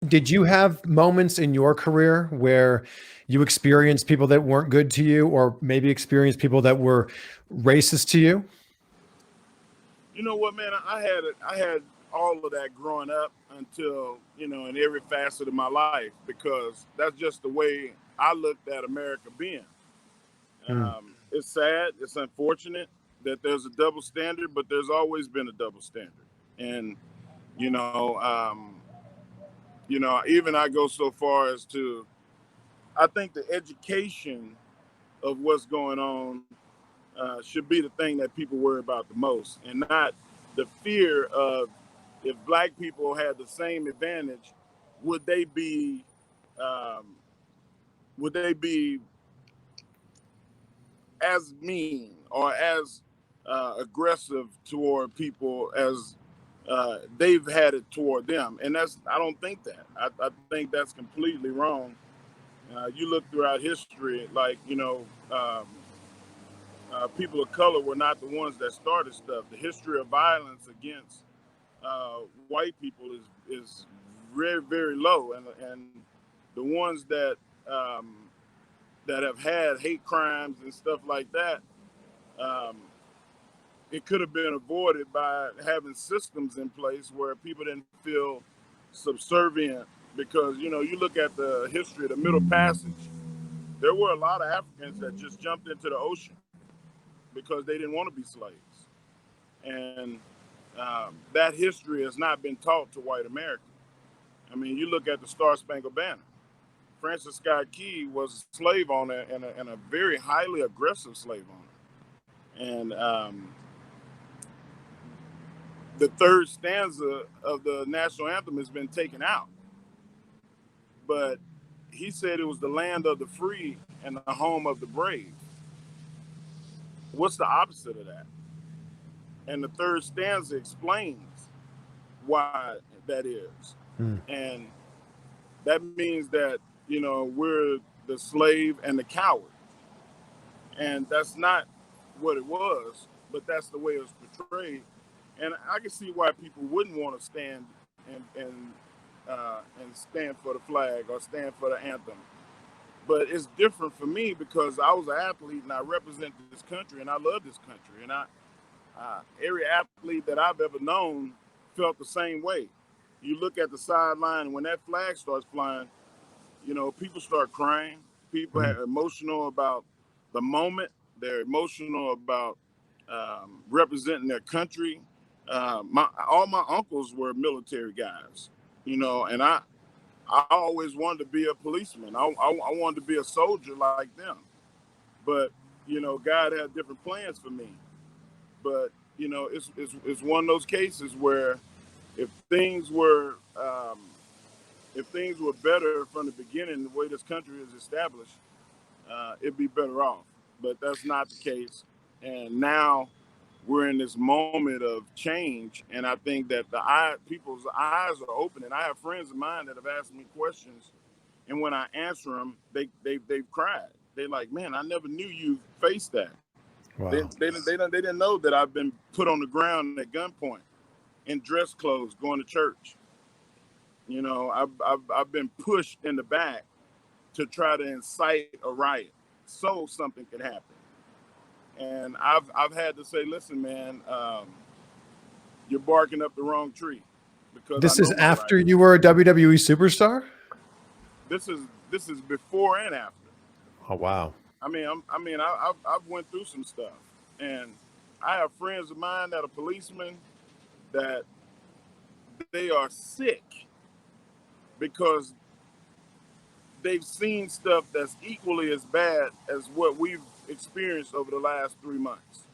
Did you have moments in your career where you experienced people that weren't good to you, or maybe experienced people that were racist to you? You know what, man? I had all of that growing up until in every facet of my life, because that's just the way I looked at America being. Hmm. It's sad. It's unfortunate that there's a double standard, but there's always been a double standard. And you know, um, even I go so far as to I think the education of what's going on should be the thing that people worry about the most, and not the fear of if black people had the same advantage, would they be um, would they be as mean or as aggressive toward people as they've had it toward them? And I don't think that. I think that's completely wrong. You look throughout history, like people of color were not the ones that started stuff. The history of violence against white people is very, very low, and the ones um, that have had hate crimes and stuff like that, um, it could have been avoided by having systems in place where people didn't feel subservient. Because you look at the history of the Middle Passage, there were a lot of Africans that just jumped into the ocean because they didn't want to be slaves. And that history has not been taught to white Americans. I mean, you look at the Star Spangled Banner. Francis Scott Key was a slave owner, and a very highly aggressive slave owner. And the third stanza of the national anthem has been taken out. But he said it was the land of the free and the home of the brave. What's the opposite of that? And the third stanza explains why that is. Hmm. And that means that, we're the slave and the coward. And that's not what it was, but that's the way it was portrayed. And I can see why people wouldn't want to stand and stand for the flag or stand for the anthem. But it's different for me because I was an athlete and I represent this country and I love this country. And every athlete that I've ever known felt the same way. You look at the sideline, and when that flag starts flying, people start crying. People Hmm. are emotional about the moment. They're emotional about representing their country. All my uncles were military guys, and I always wanted to be a policeman. I wanted to be a soldier like them. But God had different plans for me. But it's one of those cases where if things were if things were better from the beginning, the way this country is established, it'd be better off. But that's not the case. And now we're in this moment of change, and I think that people's eyes are opening. I have friends of mine that have asked me questions, and when I answer them, they've cried. They're like, "Man, I never knew you faced that." Wow. They didn't know that I've been put on the ground at gunpoint in dress clothes going to church. I've been pushed in the back to try to incite a riot so something could happen. And I've had to say, listen, man, you're barking up the wrong tree, because I This know is my after rights. you were a WWE superstar? This is before and after. Oh, wow. I've went through some stuff, and I have friends of mine that are policemen that they are sick because they've seen stuff that's equally as bad as what we've experienced over the last 3 months,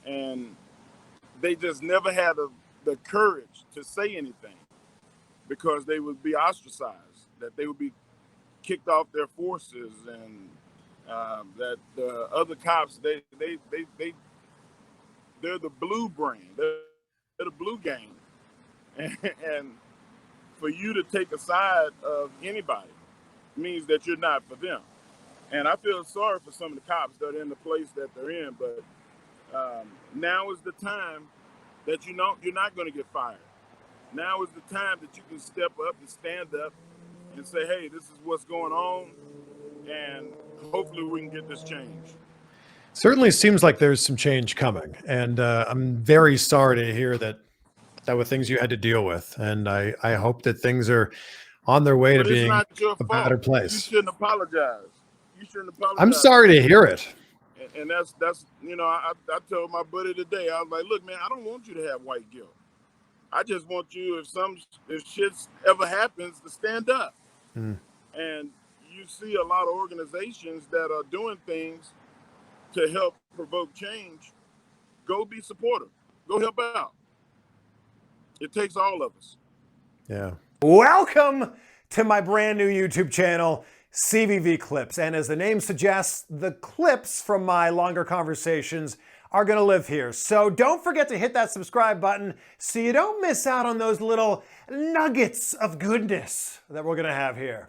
and they just never had the courage to say anything because they would be ostracized, that they would be kicked off their forces, and that the other cops they're the blue brain, they're the blue gang, and for you to take a side of anybody means that you're not for them. And I feel sorry for some of the cops that are in the place that they're in, but now is the time that you're not going to get fired. Now is the time that you can step up and stand up and say, hey, this is what's going on, and hopefully we can get this changed. Certainly seems like there's some change coming, and I'm very sorry to hear that were things you had to deal with, and I hope that things are on their way to But it's being not your a fault. better You place. shouldn't apologize. You shouldn't I'm apologize. sorry to hear it. And that's you know, I told my buddy today, I was like, look, man, I don't want you to have white guilt. I just want you, if shit ever happens, to stand up. Mm. And you see a lot of organizations that are doing things to help provoke change. Go be supportive. Go help out. It takes all of us. Yeah. Welcome to my brand new YouTube channel, CVV Clips. And as the name suggests, the clips from my longer conversations are going to live here. So don't forget to hit that subscribe button so you don't miss out on those little nuggets of goodness that we're going to have here.